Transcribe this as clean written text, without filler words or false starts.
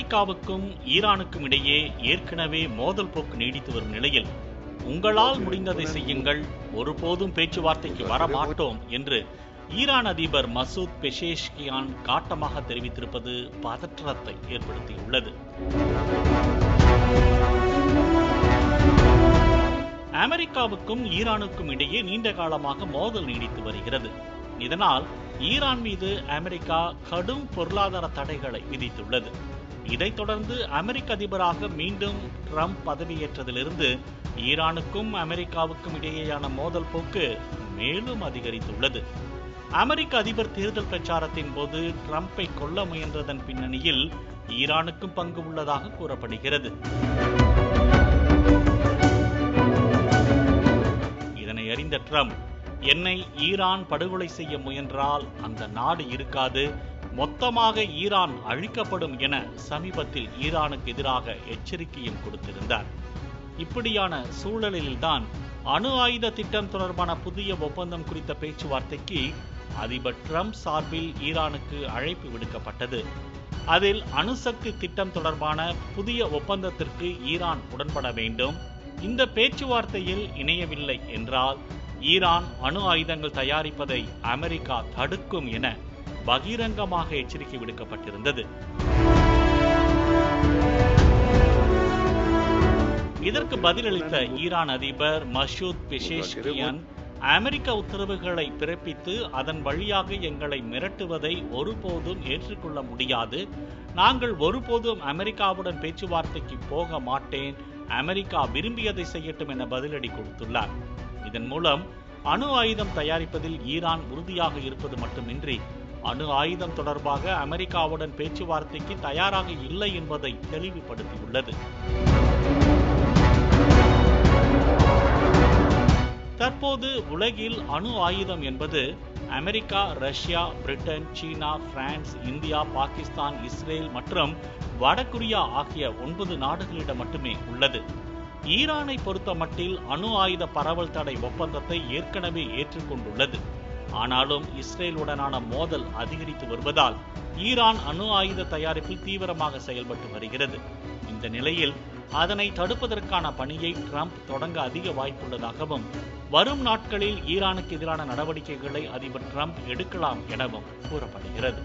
அமெரிக்காவுக்கும் ஈரானுக்கும் இடையே ஏற்கனவே மோதல் போக்கு நீடித்து வரும் நிலையில் உங்களால் முடிந்ததை செய்யுங்கள், ஒருபோதும் பேச்சுவார்த்தைக்கு வரமாட்டோம் என்று ஈரான் அதிபர் மசூத் பெஷேஷ்கியான் காட்டமாக தெரிவித்திருப்பது பதற்றத்தை ஏற்படுத்தியுள்ளது. அமெரிக்காவுக்கும் ஈரானுக்கும் இடையே நீண்ட காலமாக மோதல் நீடித்து வருகிறது. இதனால் ஈரான் மீது அமெரிக்கா கடும் பொருளாதார தடைகளை விதித்துள்ளது. இதைத் தொடர்ந்து அமெரிக்க அதிபராக மீண்டும் ட்ரம்ப் பதவியேற்றதிலிருந்து ஈரானுக்கும் அமெரிக்காவுக்கும் இடையேயான மோதல் போக்கு மேலும் அதிகரித்துள்ளது. அமெரிக்க அதிபர் தேர்தல் பிரச்சாரத்தின் போது ட்ரம்பை கொல்ல முயன்றதன் பின்னணியில் ஈரானுக்கும் பங்கு உள்ளதாக கூறப்படுகிறது. இதனை அறிந்த ட்ரம்ப், என்னை ஈரான் படுகொலை செய்ய முயன்றால் அந்த நாடு இருக்காது, மொத்தமாக ஈரான் அழிக்கப்படும் என சமீபத்தில் ஈரானுக்கு எதிராக எச்சரிக்கையும் கொடுத்திருந்தார். இப்படியான சூழலில்தான் அணு ஆயுத திட்டம் தொடர்பான புதிய ஒப்பந்தம் குறித்த பேச்சுவார்த்தைக்கு அதிபர் ட்ரம்ப் சார்பில் ஈரானுக்கு அழைப்பு விடுக்கப்பட்டது. அதில் அணுசக்தி திட்டம் தொடர்பான புதிய ஒப்பந்தத்திற்கு ஈரான் உடன்பட வேண்டும். இந்த பேச்சுவார்த்தையில் இணையவில்லை என்றால் ஈரான் அணு ஆயுதங்கள் தயாரிப்பதை அமெரிக்கா தடுக்கும் என பகிரங்கமாக எச்சரிக்கை விடுக்கப்பட்டிருந்தது. இதற்கு பதிலளித்த ஈரான் அதிபர் மசூத் பெஷேஷ்கியான், அமெரிக்க உத்தரவுகளை பிறப்பித்து அதன் வழியாக எங்களை மிரட்டுவதை ஒருபோதும் ஏற்றுக்கொள்ள முடியாது. நாங்கள் ஒருபோதும் அமெரிக்காவுடன் பேச்சுவார்த்தைக்கு போக மாட்டேன். அமெரிக்கா விரும்பியதை செய்யட்டும் என பதிலடி கொடுத்துள்ளார். இதன் மூலம் அணு ஆயுதம் தயாரிப்பதில் ஈரான் உறுதியாக இருப்பது மட்டுமின்றி அணு ஆயுதம் தொடர்பாக அமெரிக்காவுடன் பேச்சுவார்த்தைக்கு தயாராக இல்லை என்பதை தெளிவுபடுத்தியுள்ளது. தற்போது உலகில் அணு ஆயுதம் என்பது அமெரிக்கா, ரஷ்யா, பிரிட்டன், சீனா, பிரான்ஸ், இந்தியா, பாகிஸ்தான், இஸ்ரேல் மற்றும் வடகொரியா ஆகிய 9 நாடுகளிடம் மட்டுமே உள்ளது. ஈரானை பொறுத்த மட்டில் அணு ஆயுத பரவல் தடை ஒப்பந்தத்தை ஏற்கனவே ஏற்றுக்கொண்டுள்ளது. ஆனாலும் இஸ்ரேலுடனான மோதல் அதிகரித்து வருவதால் ஈரான் அணு ஆயுத தயாரிப்பில் தீவிரமாக செயல்பட்டு வருகிறது. இந்த நிலையில் அதனை தடுப்பதற்கான பணியை ட்ரம்ப் தொடங்க அதிக வாய்ப்புள்ளதாகவும், வரும் நாட்களில் ஈரானுக்கு எதிரான நடவடிக்கைகளை அதிபர் ட்ரம்ப் எடுக்கலாம் எனவும் கூறப்படுகிறது.